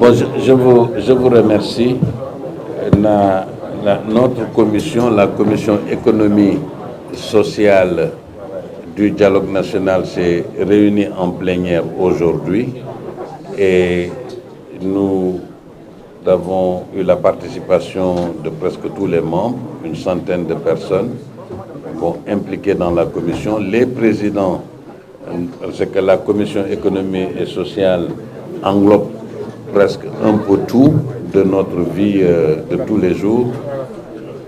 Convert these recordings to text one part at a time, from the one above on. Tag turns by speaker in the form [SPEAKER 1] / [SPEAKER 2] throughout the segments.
[SPEAKER 1] Bon, je vous remercie. Notre commission, la commission économie sociale du dialogue national, s'est réunie en plénière aujourd'hui et nous avons eu la participation de presque tous les membres, une centaine de personnes impliquées dans la commission. Les présidents, c'est que la commission économie et sociale englobe presque un peu tout de notre vie de tous les jours,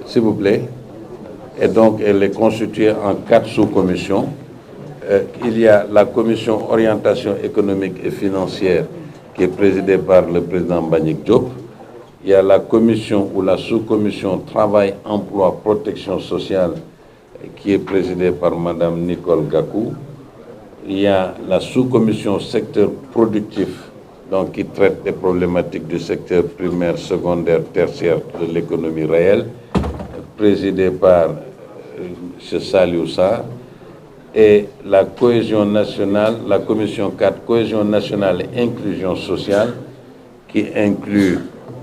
[SPEAKER 1] s'il vous plaît. Et donc, elle est constituée en 4 sous-commissions. Il y a la commission orientation économique et financière qui est présidée par le président Mbagnick Diop. Il y a la commission ou la sous-commission travail, emploi, protection sociale qui est présidée par Madame Nicole Gakou. Il y a la sous-commission secteur productif, donc qui traite des problématiques du secteur primaire, secondaire, tertiaire de l'économie réelle, présidée par M. Saliou Sarr. Et la cohésion nationale, la commission 4, cohésion nationale et inclusion sociale, qui inclut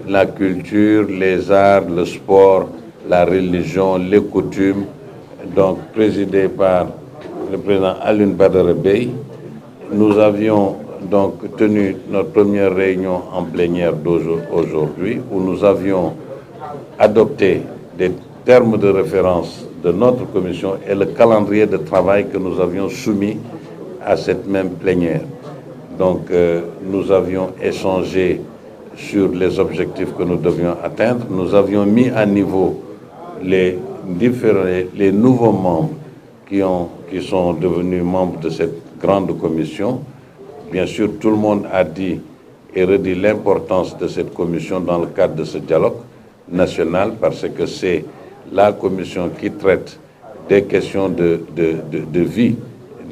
[SPEAKER 1] la culture, les arts, le sport, la religion, les coutumes, donc présidée par le président Alioune Badara Bèye. Nous avions donc tenu notre première réunion en plénière d'aujourd'hui, où nous avions adopté des termes de référence de notre commission et le calendrier de travail que nous avions soumis à cette même plénière. Donc, nous avions échangé sur les objectifs que nous devions atteindre. Nous avions mis à niveau les nouveaux membres qui sont devenus membres de cette grande commission. Bien sûr, tout le monde a dit et redit l'importance de cette commission dans le cadre de ce dialogue national, parce que c'est la commission qui traite des questions de vie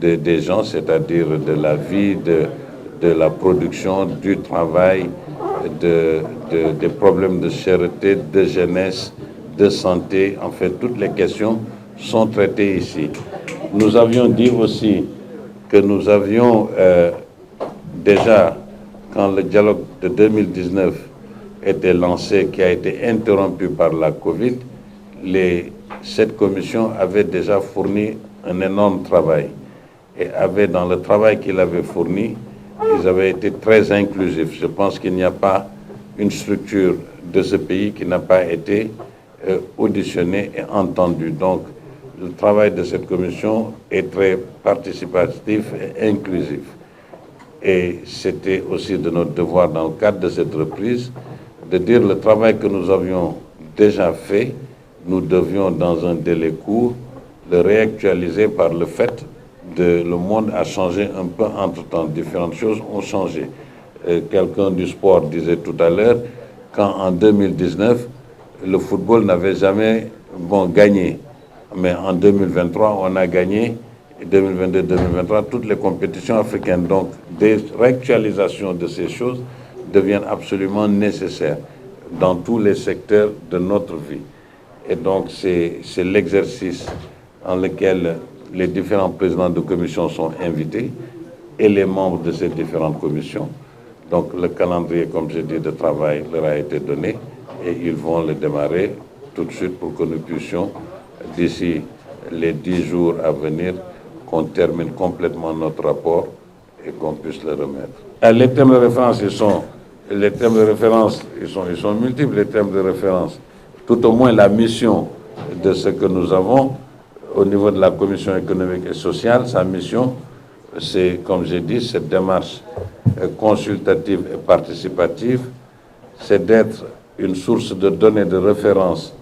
[SPEAKER 1] des gens, c'est-à-dire de la vie, de la production, du travail, des problèmes de cherté, de jeunesse, de santé. En fait, toutes les questions sont traitées ici. Nous avions dit aussi que nous avions déjà, quand le dialogue de 2019 était lancé, qui a été interrompu par la Covid, cette commission avait déjà fourni un énorme travail. Et dans le travail qu'il avait fourni, ils avaient été très inclusifs. Je pense qu'il n'y a pas une structure de ce pays qui n'a pas été auditionnée et entendue. Donc, le travail de cette commission est très participatif et inclusif. Et c'était aussi de notre devoir, dans le cadre de cette reprise, de dire le travail que nous avions déjà fait, nous devions, dans un délai court, le réactualiser par le fait que le monde a changé un peu entre-temps. Différentes choses ont changé. Quelqu'un du sport disait tout à l'heure, quand en 2019, le football n'avait jamais gagné. Mais en 2023, on a gagné, 2022-2023, toutes les compétitions africaines. Donc, des réactualisations de ces choses deviennent absolument nécessaires dans tous les secteurs de notre vie. Et donc, c'est l'exercice en lequel les différents présidents de commission sont invités et les membres de ces différentes commissions. Donc, le calendrier, comme j'ai dit, de travail leur a été donné et ils vont le démarrer tout de suite pour que nous puissions, d'ici les 10 jours à venir, qu'on termine complètement notre rapport et qu'on puisse le remettre. Les thèmes de référence, ils sont multiples, les thèmes de référence. Tout au moins la mission de ce que nous avons au niveau de la commission économique et sociale, sa mission, c'est, comme j'ai dit, cette démarche consultative et participative, c'est d'être une source de données de référence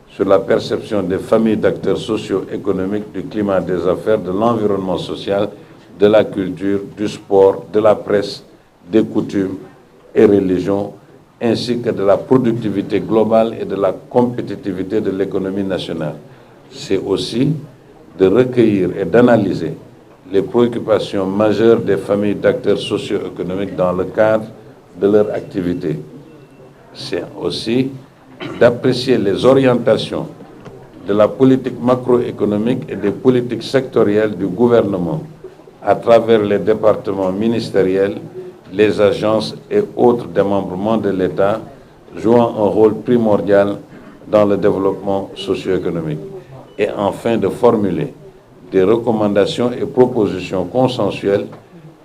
[SPEAKER 1] sur la perception des familles d'acteurs socio-économiques, du climat des affaires, de l'environnement social, de la culture, du sport, de la presse, des coutumes et religions, ainsi que de la productivité globale et de la compétitivité de l'économie nationale. C'est aussi de recueillir et d'analyser les préoccupations majeures des familles d'acteurs socio-économiques dans le cadre de leur activité. C'est aussi d'apprécier les orientations de la politique macroéconomique et des politiques sectorielles du gouvernement à travers les départements ministériels, les agences et autres démembrements de l'État jouant un rôle primordial dans le développement socio-économique. Et enfin, de formuler des recommandations et propositions consensuelles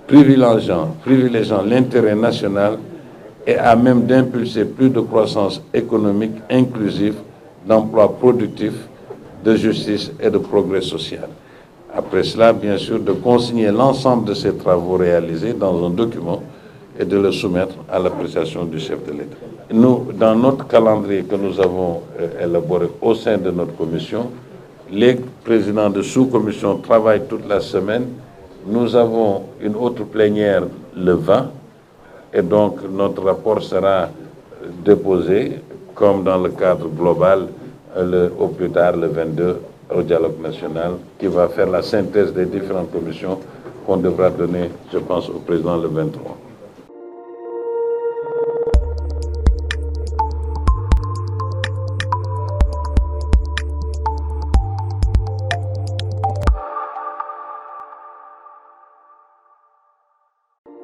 [SPEAKER 1] privilégiant l'intérêt national et à même d'impulser plus de croissance économique inclusive, d'emplois productifs, de justice et de progrès social. Après cela, bien sûr, de consigner l'ensemble de ces travaux réalisés dans un document et de le soumettre à l'appréciation du chef de l'État. Nous, dans notre calendrier que nous avons élaboré au sein de notre commission, les présidents de sous-commission travaillent toute la semaine. Nous avons une autre plénière le 20 et donc notre rapport sera déposé, comme dans le cadre global, au plus tard le 22 au dialogue national, qui va faire la synthèse des différentes commissions qu'on devra donner, je pense, au président le 23.